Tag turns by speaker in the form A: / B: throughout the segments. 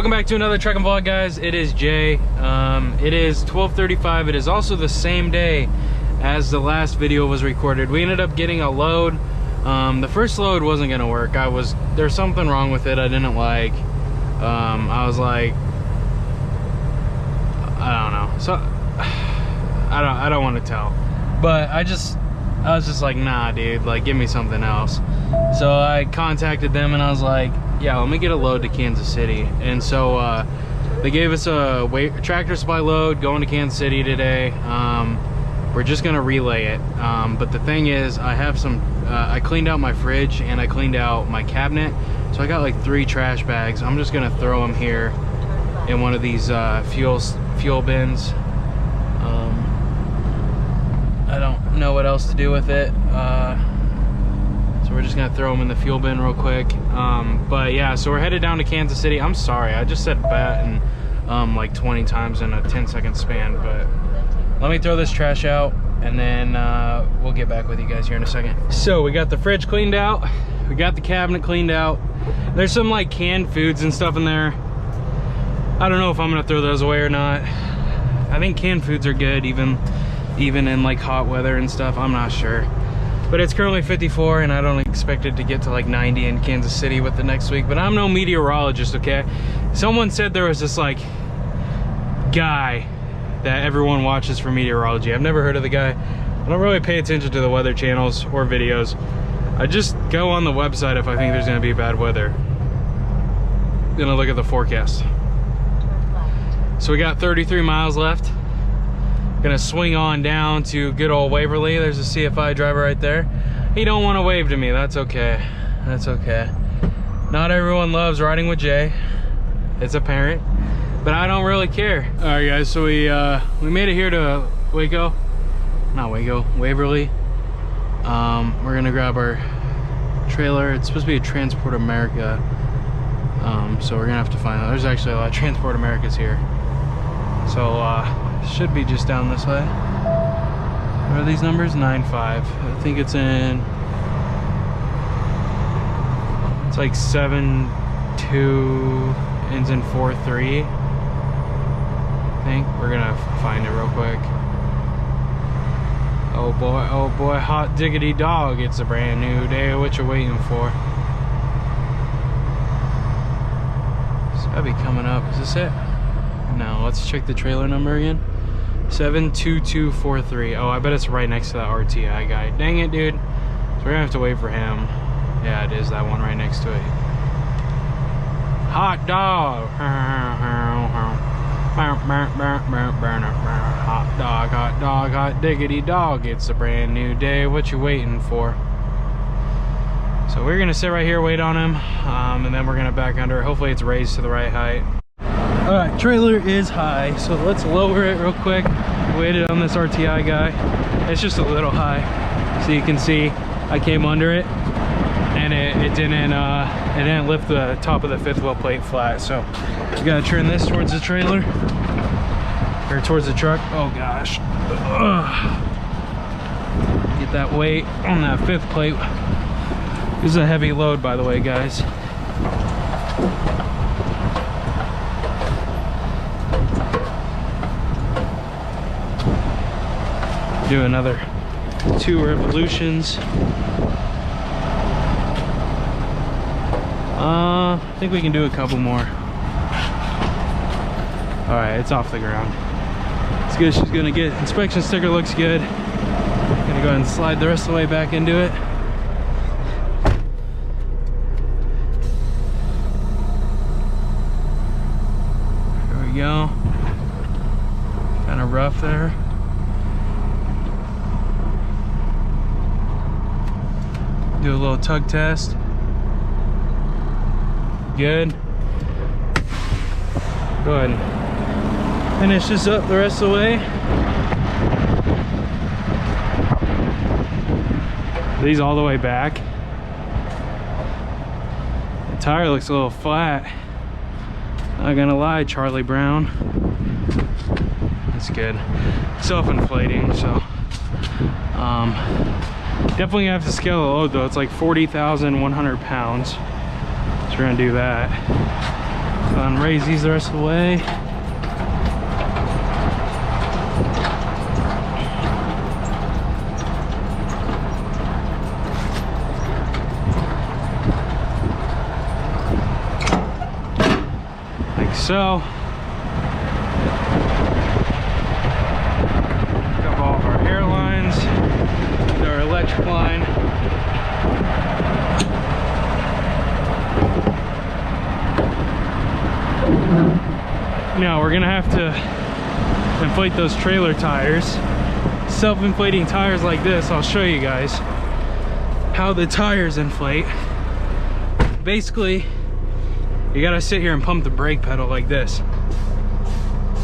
A: Welcome back to another trekking vlog, guys. It is Jay. It is 12:35. It is also the same day as the last video was recorded. We ended up getting a load. The first load wasn't gonna work. There's something wrong with it I didn't like. I was like, I don't know. So I don't want to tell, but I was just like, nah, dude, like, give me something else. So I contacted them and I was like, yeah, let me get a load to Kansas City. And so they gave us a tractor supply load going to Kansas City today. We're just gonna relay it. But the thing is, I have some, I cleaned out my fridge and I cleaned out my cabinet. So I got like 3 trash bags. I'm just gonna throw them here in one of these fuel bins. I don't know what else to do with it. So we're just gonna throw them in the fuel bin real quick. But yeah, so we're headed down to Kansas City. I'm sorry, I just said bat and like 20 times in a 10-second span, but let me throw this trash out and then we'll get back with you guys here in a second. So we got the fridge cleaned out, we got the cabinet cleaned out. There's some like canned foods and stuff in there. I don't know if I'm gonna throw those away or not. I think canned foods are good even in like hot weather and stuff. I'm not sure, but it's currently 54 and I don't expect it to get to like 90 in Kansas City with the next week. But I'm no meteorologist, okay? Someone said there was this like guy that everyone watches for meteorology. I've never heard of the guy. I don't really pay attention to the weather channels or videos. I just go on the website if I think there's gonna be bad weather. Then I look at the forecast. So we got 33 miles left. Gonna swing on down to good old Waverly. There's a CFI driver right there. He don't want to wave to me. That's okay. That's okay. Not everyone loves riding with Jay. It's apparent, but I don't really care. All right, guys. So we made it here to Waverly. We're gonna grab our trailer. It's supposed to be a Transport America. So we're gonna have to find out. There's actually a lot of Transport Americas here. So should be just down this way. What are these numbers? 9-5. I think it's in. It's like 7-2 ends in 4-3. I think we're gonna find it real quick. Oh boy, hot diggity dog! It's a brand new day. What you waiting for? It's gotta be coming up. Is this it? No, let's check the trailer number again. 72243. Oh, I bet it's right next to that RTI guy. Dang it, dude. So we're gonna have to wait for him. Yeah, it is that one right next to it. Hot dog. Hot dog, hot diggity dog. It's a brand new day. What you waiting for? So we're gonna sit right here, wait on him, and then we're gonna back under. Hopefully it's raised to the right height. All right, trailer is high, so let's lower it real quick. Waited on this RTI guy. It's just a little high, so you can see I came under it, and it didn't lift the top of the 5th wheel plate flat. So we gotta turn this towards the trailer or towards the truck. Oh gosh, get that weight on that 5th plate. This is a heavy load, by the way, guys. Do another 2 revolutions. I think we can do a couple more. All right, it's off the ground. It's good. She's gonna get inspection sticker. Looks good. Gonna go ahead and slide the rest of the way back into it. There we go. Kind of rough there. Do a little tug test. Good. Go ahead and finish this up the rest of the way. These all the way back. The tire looks a little flat. Not gonna lie, Charlie Brown. That's good. Self-inflating, so definitely have to scale the load though. It's like 40,100 pounds. So we're gonna do that. Raise these the rest of the way. Like so. Got all of our hair lines, our electric line. Now we're gonna have to inflate those trailer tires. Self-inflating tires like this, I'll show you guys how the tires inflate. Basically, you gotta sit here and pump the brake pedal like this.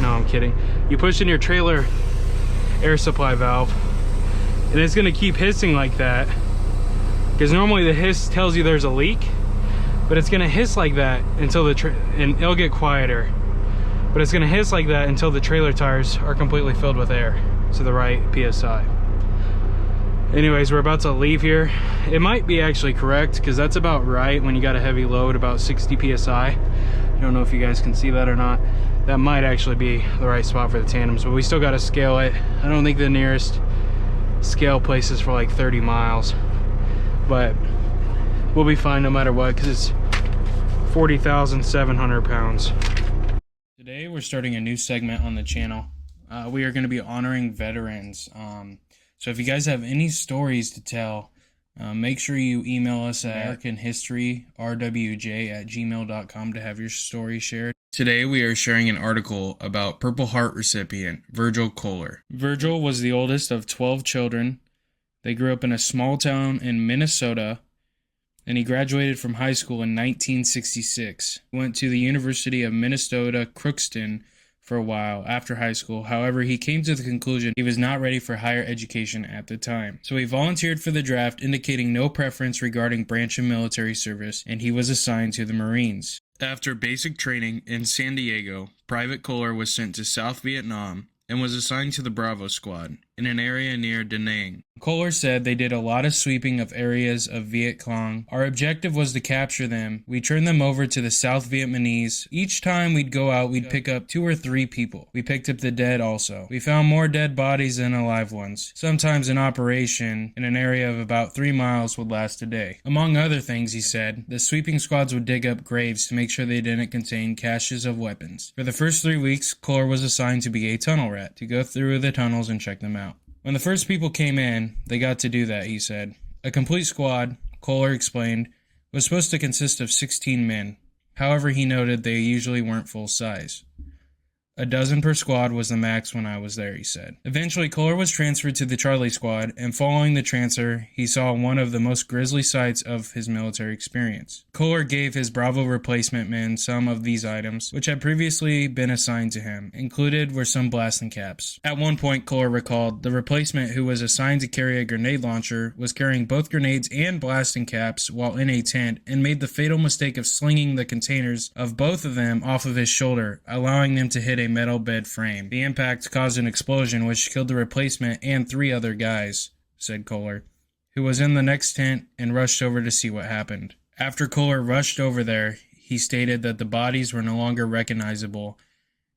A: No, I'm kidding. You push in your trailer air supply valve, and it's gonna keep hissing like that, because normally the hiss tells you there's a leak, but it's gonna hiss like that until and it'll get quieter. But it's gonna hiss like that until the trailer tires are completely filled with air to the right PSI. Anyways, we're about to leave here. It might be actually correct, because that's about right when you got a heavy load, about 60 PSI. I don't know if you guys can see that or not. That might actually be the right spot for the tandems, but we still gotta scale it. I don't think the nearest scale place is for like 30 miles, but we'll be fine no matter what, because it's 40,700 pounds. Today we're starting a new segment on the channel. We are going to be honoring veterans. So if you guys have any stories to tell, make sure you email us at AmericanHistoryRWJ@gmail.com to have your story shared. Today we are sharing an article about Purple Heart recipient Virgil Kohler. Virgil was the oldest of 12 children. They grew up in a small town in Minnesota, and he graduated from high school in 1966. He went to the University of Minnesota Crookston for a while after high school. However, he came to the conclusion he was not ready for higher education at the time. So he volunteered for the draft, indicating no preference regarding branch of military service, and he was assigned to the Marines. After basic training in San Diego, Private Kohler was sent to South Vietnam and was assigned to the Bravo Squad in an area near Da Nang. Kohler said they did a lot of sweeping of areas of Viet Cong. Our objective was to capture them. We turned them over to the South Vietnamese. Each time we'd go out, we'd pick up 2 or 3 people. We picked up the dead also. We found more dead bodies than alive ones. Sometimes an operation in an area of about 3 miles would last a day. Among other things, he said, the sweeping squads would dig up graves to make sure they didn't contain caches of weapons. For the first 3 weeks, Kohler was assigned to be a tunnel rat, to go through the tunnels and check them out. When the first people came in, they got to do that, he said. A complete squad, Kohler explained, was supposed to consist of 16 men. However, he noted they usually weren't full size. A dozen per squad was the max when I was there, he said. Eventually, Kohler was transferred to the Charlie Squad, and following the transfer, he saw one of the most grisly sights of his military experience. Kohler gave his Bravo replacement men some of these items, which had previously been assigned to him. Included were some blasting caps. At one point, Kohler recalled, the replacement who was assigned to carry a grenade launcher was carrying both grenades and blasting caps while in a tent, and made the fatal mistake of slinging the containers of both of them off of his shoulder, allowing them to hit a metal bed frame. The impact caused an explosion which killed the replacement and 3 other guys, said Kohler, who was in the next tent and rushed over to see what happened. After Kohler rushed over there, he stated that the bodies were no longer recognizable,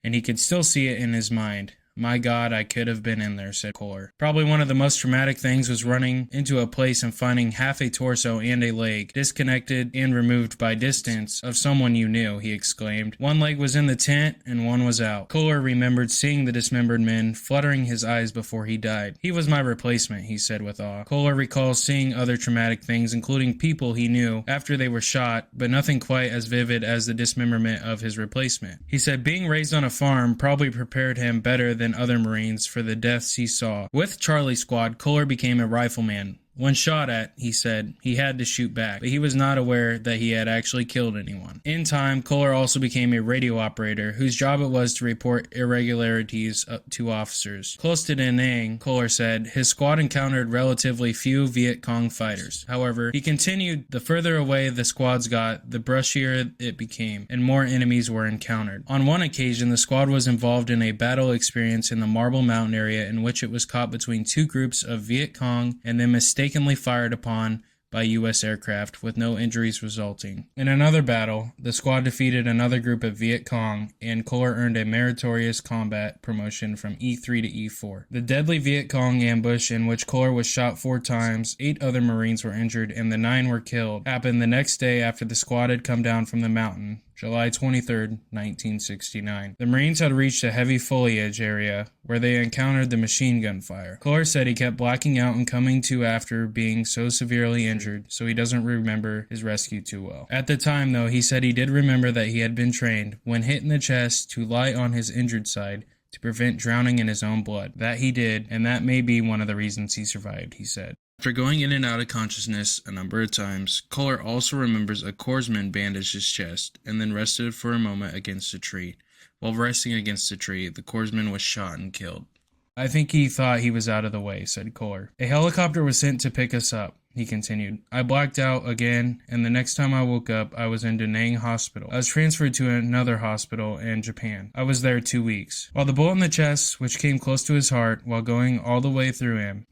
A: and he could still see it in his mind. My God, I could have been in there, said Kohler. Probably one of the most traumatic things was running into a place and finding half a torso and a leg, disconnected and removed by distance, of someone you knew, he exclaimed. One leg was in the tent and one was out. Kohler remembered seeing the dismembered men, fluttering his eyes before he died. He was my replacement, he said with awe. Kohler recalls seeing other traumatic things, including people he knew after they were shot, but nothing quite as vivid as the dismemberment of his replacement. He said being raised on a farm probably prepared him better than other Marines for the deaths he saw. With Charlie Squad, Kohler became a rifleman. When shot at, he said, he had to shoot back, but he was not aware that he had actually killed anyone. In time, Kohler also became a radio operator, whose job it was to report irregularities to officers. Close to Da Nang, Kohler said, his squad encountered relatively few Viet Cong fighters. However, he continued, the further away the squads got, the brushier it became, and more enemies were encountered. On one occasion, the squad was involved in a battle experience in the Marble Mountain area in which it was caught between 2 groups of Viet Cong and then mistakenly fired upon by U.S. aircraft with no injuries resulting. In another battle, the squad defeated another group of Viet Cong, and Kohler earned a meritorious combat promotion from E3 to E4. The deadly Viet Cong ambush, in which Kohler was shot 4 times, 8 other Marines were injured, and the 9 were killed, happened the next day after the squad had come down from the mountain, July 23, 1969. The Marines had reached a heavy foliage area where they encountered the machine gun fire. Kohler said he kept blacking out and coming to after being so severely injured, so he doesn't remember his rescue too well. At the time, though, he said he did remember that he had been trained, when hit in the chest, to lie on his injured side to prevent drowning in his own blood. That he did, and that may be one of the reasons he survived, he said. After going in and out of consciousness a number of times, Kohler also remembers a corpsman bandaged his chest and then rested for a moment against a tree. While resting against a tree, the corpsman was shot and killed. I think he thought he was out of the way, said Kohler. A helicopter was sent to pick us up, he continued. I blacked out again, and the next time I woke up, I was in Da Nang Hospital. I was transferred to another hospital in Japan. I was there 2 weeks. While the bullet in the chest, which came close to his heart while going all the way through him,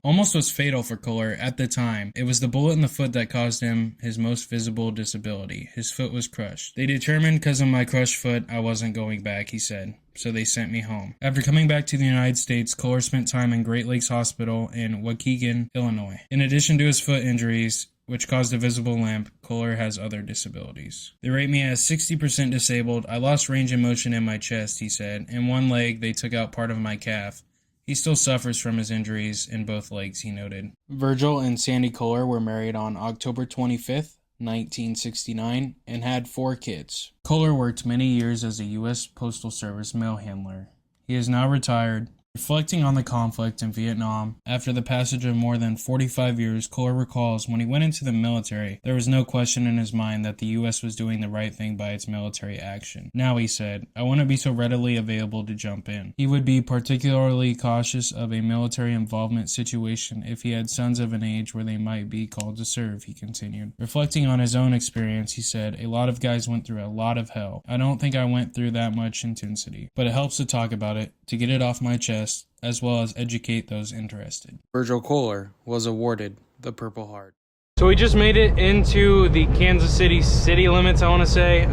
A: almost was fatal for Kohler at the time. It was the bullet in the foot that caused him his most visible disability. His foot was crushed. They determined because of my crushed foot, I wasn't going back, he said. So they sent me home. After coming back to the United States, Kohler spent time in Great Lakes Hospital in Waukegan, Illinois. In addition to his foot injuries, which caused a visible limp, Kohler has other disabilities. They rate me as 60% disabled. I lost range of motion in my chest, he said. In one leg, they took out part of my calf. He still suffers from his injuries in both legs, he noted. Virgil and Sandy Kohler were married on October 25th. 1969, and had 4 kids. Kohler worked many years as a U.S. Postal Service mail handler. He is now retired. Reflecting on the conflict in Vietnam, after the passage of more than 45 years, Kohler recalls when he went into the military, there was no question in his mind that the U.S. was doing the right thing by its military action. Now, he said, I wouldn't be so readily available to jump in. He would be particularly cautious of a military involvement situation if he had sons of an age where they might be called to serve, he continued. Reflecting on his own experience, he said, a lot of guys went through a lot of hell. I don't think I went through that much intensity, but it helps to talk about it, to get it off my chest, as well as educate those interested. Virgil Kohler was awarded the Purple Heart. So we just made it into the Kansas City city limits, I want to say.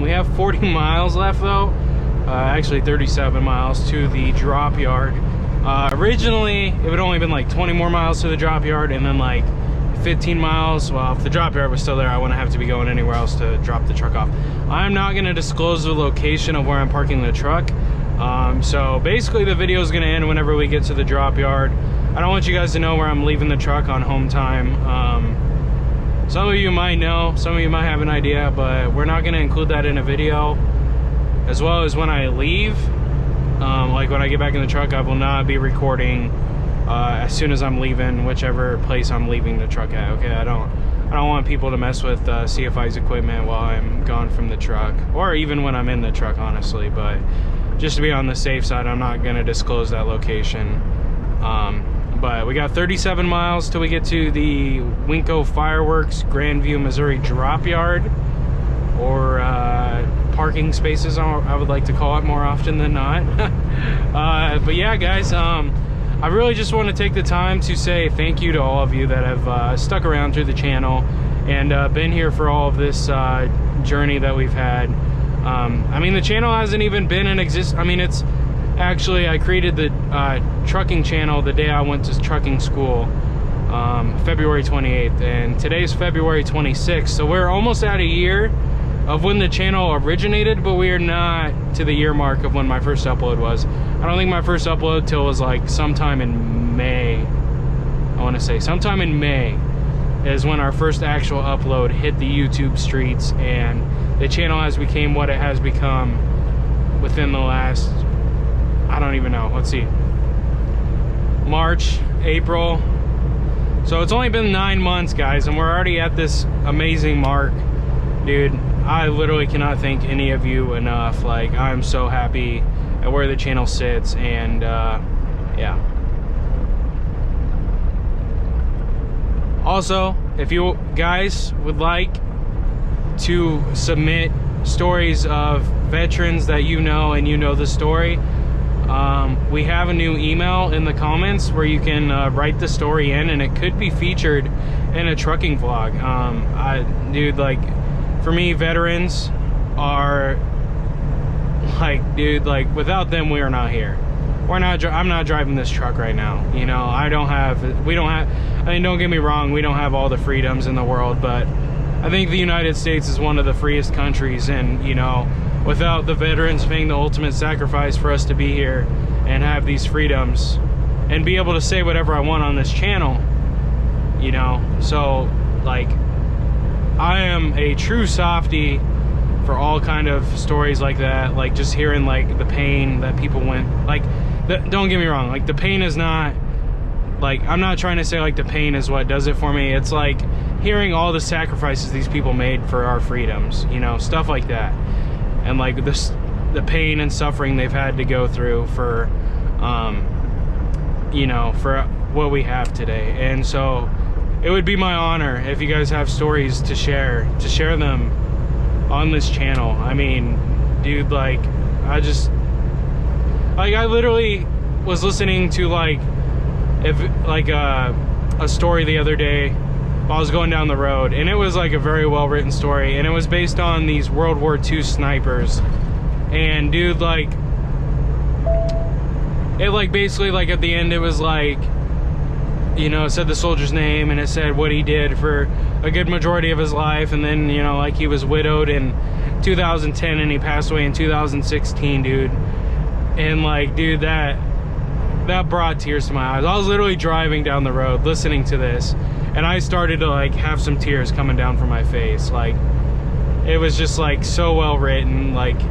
A: We have 40 miles left though, actually 37 miles to the drop yard. Originally, it would only been like 20 more miles to the drop yard and then like 15 miles. Well, if the drop yard was still there, I wouldn't have to be going anywhere else to drop the truck off. I'm not going to disclose the location of where I'm parking the truck. So basically the video is going to end whenever we get to the drop yard. I don't want you guys to know where I'm leaving the truck on home time. Some of you might know, some of you might have an idea, but we're not going to include that in a video. As well as when I leave, like when I get back in the truck, I will not be recording as soon as I'm leaving whichever place I'm leaving the truck at. Okay, I don't want people to mess with CFI's equipment while I'm gone from the truck, or even when I'm in the truck, honestly. But just to be on the safe side, I'm not going to disclose that location. But we got 37 miles till we get to the Winco Fireworks Grandview, Missouri drop yard, or parking spaces, I would like to call it more often than not. But yeah, guys, I really just want to take the time to say thank you to all of you that have stuck around through the channel and been here for all of this journey that we've had. I mean, the channel hasn't even been in existence. I mean, it's actually, I created the trucking channel the day I went to trucking school, February 28th, and today's February 26th, so we're almost at a year of when the channel originated, but we are not to the year mark of when my first upload was. I don't think my first upload till was like sometime in May. I want to say sometime in May is when our first actual upload hit the YouTube streets, and the channel has become what it has become within the last, I don't even know, let's see, March, April. So it's only been 9 months, guys, and we're already at this amazing mark. Dude, I literally cannot thank any of you enough. Like, I'm so happy at where the channel sits, and yeah. Also, if you guys would like to submit stories of veterans that you know and you know the story, We have a new email in the comments where you can write the story in, and it could be featured in a trucking vlog. Dude, like, for me, veterans are like, dude, like, without them, we are not here. I'm not driving this truck right now. You know, we don't have, I mean, don't get me wrong, we don't have all the freedoms in the world, but I think the United States is one of the freest countries, and, you know, without the veterans paying the ultimate sacrifice for us to be here and have these freedoms and be able to say whatever I want on this channel, you know. So, like, I am a true softie for all kind of stories like that, like just hearing like the pain that people went, like, don't get me wrong, like the pain is not, like, I'm not trying to say like the pain is what does it for me. It's like hearing all the sacrifices these people made for our freedoms, you know, stuff like that. And like the pain and suffering they've had to go through for, you know, for what we have today. And so it would be my honor if you guys have stories to share them on this channel. I mean, dude, like, I literally was listening to like a story the other day while I was going down the road, and it was like a very well written story, and it was based on these World War II snipers. And dude, like, it like basically like at the end it was like, you know, it said the soldier's name, and it said what he did for a good majority of his life, and then, you know, like he was widowed in 2010 and he passed away in 2016, dude. And like, dude, that brought tears to my eyes. I was literally driving down the road listening to this, and I started to like have some tears coming down from my face. Like, it was just like so well written. Like,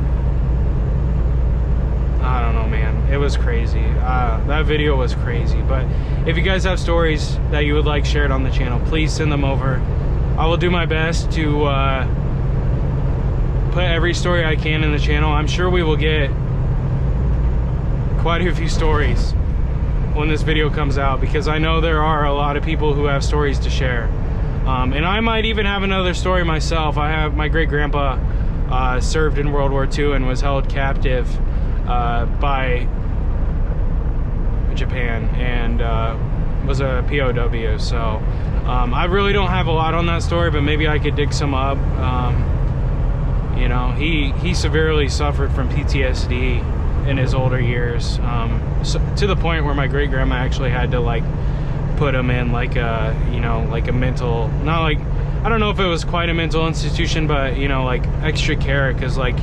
A: I don't know, man, it was crazy. That video was crazy. But if you guys have stories that you would like shared on the channel, please send them over. I will do my best to put every story I can in the channel. I'm sure we will get quite a few stories when this video comes out, because I know there are a lot of people who have stories to share. And I might even have another story myself. I have my great-grandpa served in World War II and was held captive by Japan, and was a POW. So I really don't have a lot on that story, but maybe I could dig some up. You know, he severely suffered from PTSD in his older years, so, to the point where my great-grandma actually had to like put him in like a, you know, like a mental, not like, I don't know if it was quite a mental institution, but, you know, like extra care, because like,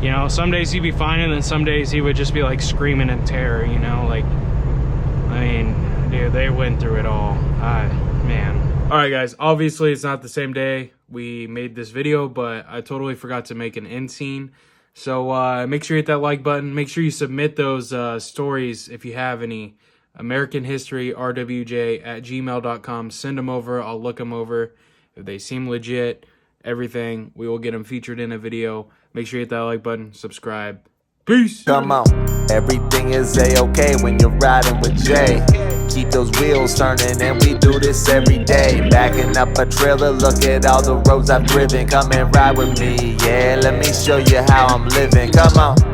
A: you know, some days he'd be fine, and then some days he would just be like screaming in terror, you know. Like, I mean, dude, they went through it all. Man. All right, guys, obviously it's not the same day we made this video, but I totally forgot to make an end scene. So make sure you hit that like button. Make sure you submit those stories if you have any. AmericanHistoryRWJ@gmail.com. Send them over. I'll look them over. If they seem legit, everything, we will get them featured in a video. Make sure you hit that like button. Subscribe. Peace.
B: Come on. Everything is A-okay when you're riding with Jay. Keep those wheels turning, and we do this every day. Backing up a trailer, look at all the roads I've driven. Come and ride with me, yeah, let me show you how I'm living. Come on.